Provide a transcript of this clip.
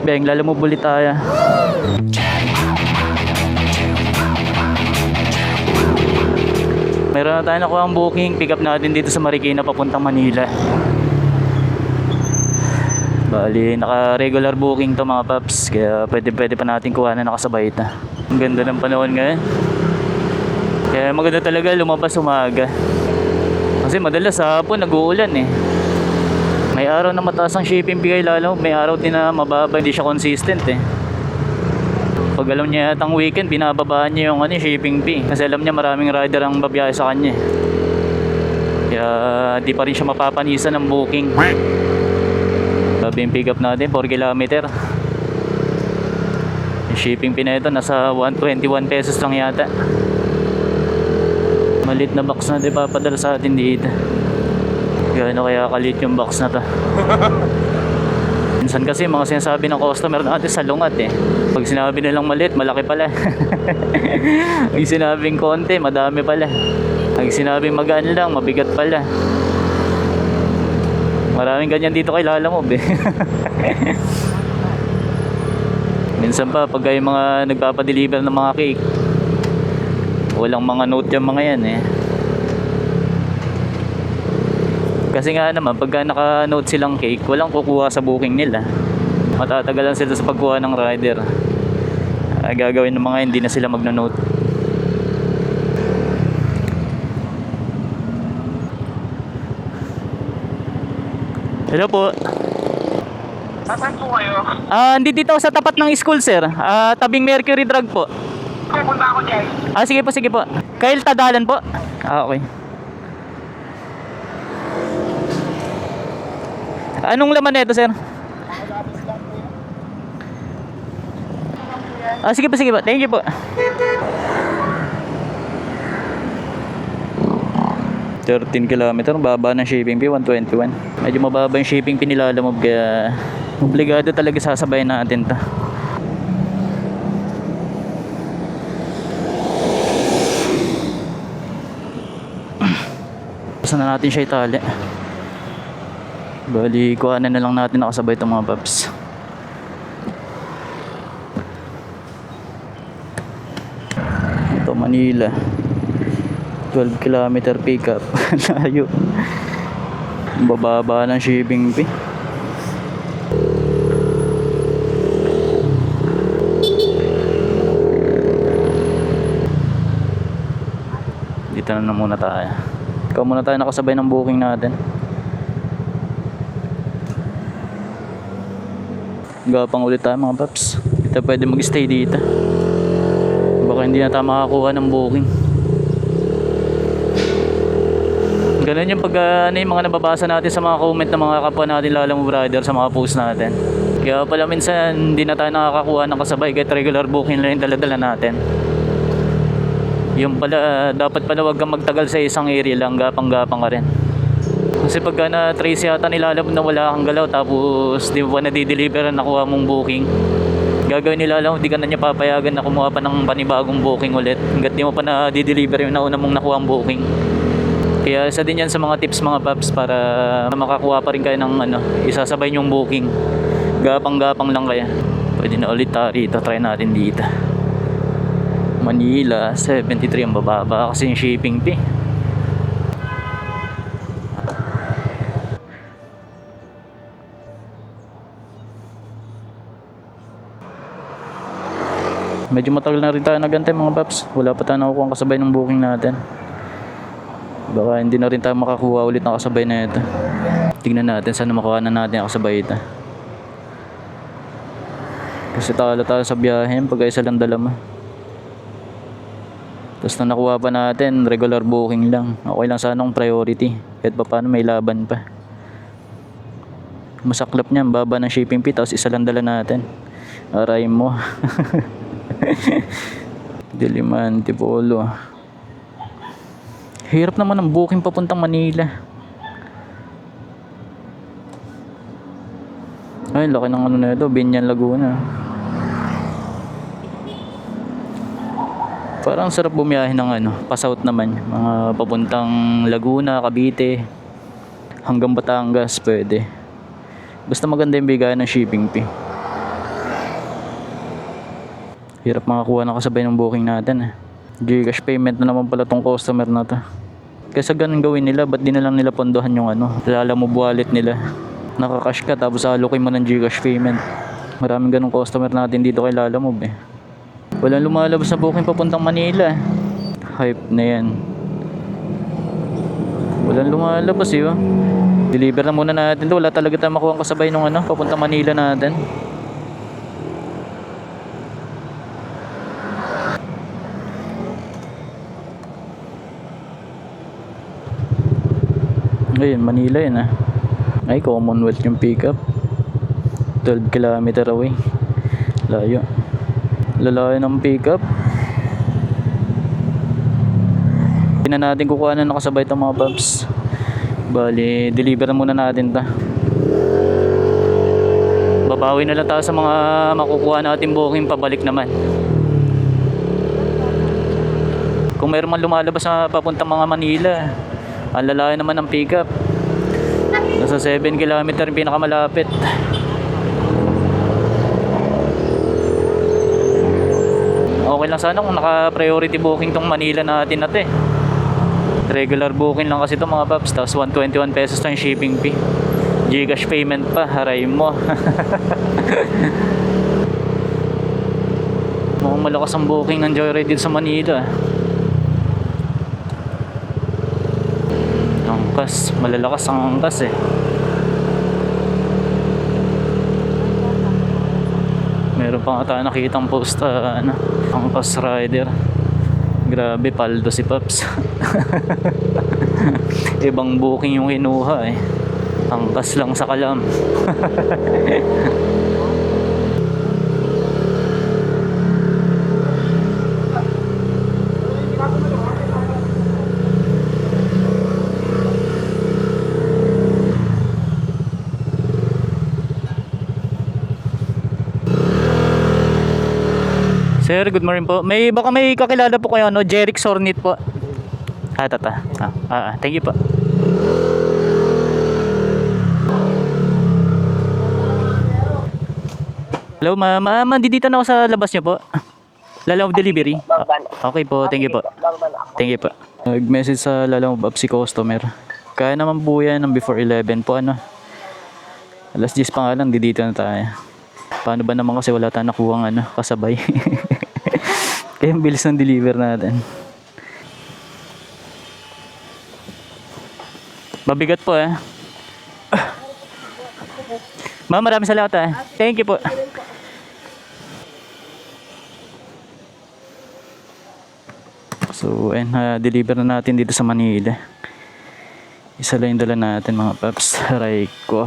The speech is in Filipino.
Beng, lalamove ulit tayo. Meron na tayo nakuha ang booking. Pick up natin dito sa Marikina papuntang Manila. Bali, naka-regular booking to mga paps. Kaya pwede pa natin kuha na nakasabay ito. Ang ganda ng panahon ngayon. Kaya maganda talaga lumabas umaga. Kasi madalas sa hapon nag-uulan eh. May araw na mataas ang shipping fee, lalo may araw din na mababa, hindi siya consistent eh. Pag alam niya yatang weekend, binababaan niya yung shipping fee. Kasi alam niya maraming rider ang babiyahe sa kanya. Kaya di pa rin siya mapapanisan ng booking. Sabi yung pick up natin, 4 kilometer. Yung shipping fee na ito, nasa 121 pesos lang yata. Malit na box na di papadala sa atin dito. Gano'n kaya kalit yung box na to. Minsan kasi mga sinasabi ng customer natin sa lungat eh. Pag sinabi nilang maliit, malaki pala. Pag sinabing konti, madami pala. Pag sinabing magaan lang, mabigat pala. Maraming ganyan dito kay Lalamove eh. Minsan pa pag yung mga nagpapadeliver ng mga cake, walang mga note yung mga yan eh. Kasi nga naman pagka naka-note silang cake, walang kukuha sa booking nila. Matatagalan sila sa pagkuha ng rider. Gagawin ng mga hindi na sila magno-note. Hello po. Saan po kayo? Dito ako sa tapat ng school sir. Tabing Mercury Drug po. Pupunta ako dyan. Sige po. Kyle Tadalan po. Okay. Anong laman nito, sir? Sige po. Thank you po. 13 kilometer, baba ng shipping fee, 121. Medyo mababa yung shipping fee nila Lalamove, kaya obligado talaga sasabayin natin to. Saan na natin siya itali? Bali, kuhanan na lang natin nakasabay itong mga paps. Ito Manila, 12 kilometer pickup. Layo. Bababa ng shipping fee. Dito na muna tayo. Ikaw muna tayo nakasabay ng booking natin. Gapang ulit tayo mga paps. Kita pwede mag-stay dito. Baka hindi na tayo makakuha ng booking. Ganun yung pag yung mga nababasa natin sa mga comment ng mga kapwa natin Lalamove rider sa mga post natin. Kaya pala minsan hindi na tayo nakakakuha ng kasabay kahit regular booking lang yung dala-dala natin. Yung pala dapat pala wag kang magtagal sa isang area lang, gapang-gapang ka rin. Kasi pagka na-trace yata ni Lalamove na wala kang galaw tapos di mo pa na-deliver na nakuha mong booking, gagawin ni Lalamove, di ka na niya papayagan na kumuha pa ng panibagong booking ulit hanggat di mo pa na-deliver yung nauna mong nakuha ang booking. Kaya isa din yan sa mga tips mga paps para makakuha pa rin kayo ng isasabay nyong booking. Gapang-gapang lang kaya. Pwede na ulit rito, try natin dito. Manila, 73 ang bababa kasi yung shipping fee. Medyo matagal na rin tayo nagantay mga paps. Wala pa tayo nakukuha ang kasabay ng booking natin. Baka hindi na rin tayo makakuha ulit ng kasabay na ito. Tingnan natin sana makuha na natin ang kasabay ito. Kasi talo tayo sa biyahe pag isa lang dala mo. Tapos na nakuha pa natin, regular booking lang. Okay lang sana ang priority. Kahit pa paano may laban pa. Masaklap niyan, baba ng shipping fee tapos isa lang dala natin. Aray mo. Diliman, Tipolo. Hirap naman ang booking papuntang Manila. Ay, laki ng na ito, Binyan, Laguna. Parang sarap bumiyahe ng pa-south naman. Mga papuntang Laguna, Cavite, hanggang Batangas pwede. Basta maganda yung bigayan ng shipping fee. Hirap makakuha ng kasabay ng booking natin eh. Gcash payment na naman pala tong customer na to. Kaysa ganun gawin nila, ba't di na lang nila pondohan yung Lalamove wallet nila. Nakakash ka tapos alokin mo ng Gcash payment. Maraming ganung customer natin dito kay Lalamove eh. Walang lumalabas na booking papuntang Manila. Hype na yan. Walang lumalabas eh. Oh. Deliver na muna natin to. Wala talaga tayong makuha ang kasabay nung papuntang Manila natin. Ayun, Manila yun Ay, Commonwealth yung pickup. 12 kilometer away. Layo. Lalayo ng pickup. Hindi na natin kukuha na nakasabay itong mga paps. Bali, deliver na muna natin ta. Babawi na lang tayo sa mga makukuha natin booking pabalik naman. Kung mayroon man lumalabas na papuntang mga Manila, ang lalayo naman ng pickup. Nasa 7 kilometer yung pinakamalapit. Okay lang sana kung naka-priority booking tong Manila natin Regular booking lang kasi ito mga paps. Tapos 121 pesos lang yung shipping fee. Gcash payment pa, haray mo. Mukhang malakas ang booking ng Joyride dito sa Manila. Angkas, malalakas ang angkas eh. Meron pa nga tayo nakitang post angkas rider. Grabe, paldo si Paps. Ibang booking yung kinuha eh. Angkas lang sa kalam. Sir, good morning po. Baka may kakilala po kayo, Jeric Sornit po. Tata. Thank you po. Hello, ma'am. Mandidita na ako sa labas niyo po. Lalamove delivery. Okay po, thank you po. Thank you po. Nag-message sa Lalamove app si customer. Kaya naman po yan ng before 11 po, Alas 10 pa nga lang, didito na tayo. Paano ba naman kasi wala tayong nakuhang kasabay. Kaya ang bilis ng deliver natin. Mabigat po Ma'am, maraming salamat Thank you po. So, deliver na natin dito sa Manila. Isa lang yung dala natin mga paps. Aray ko.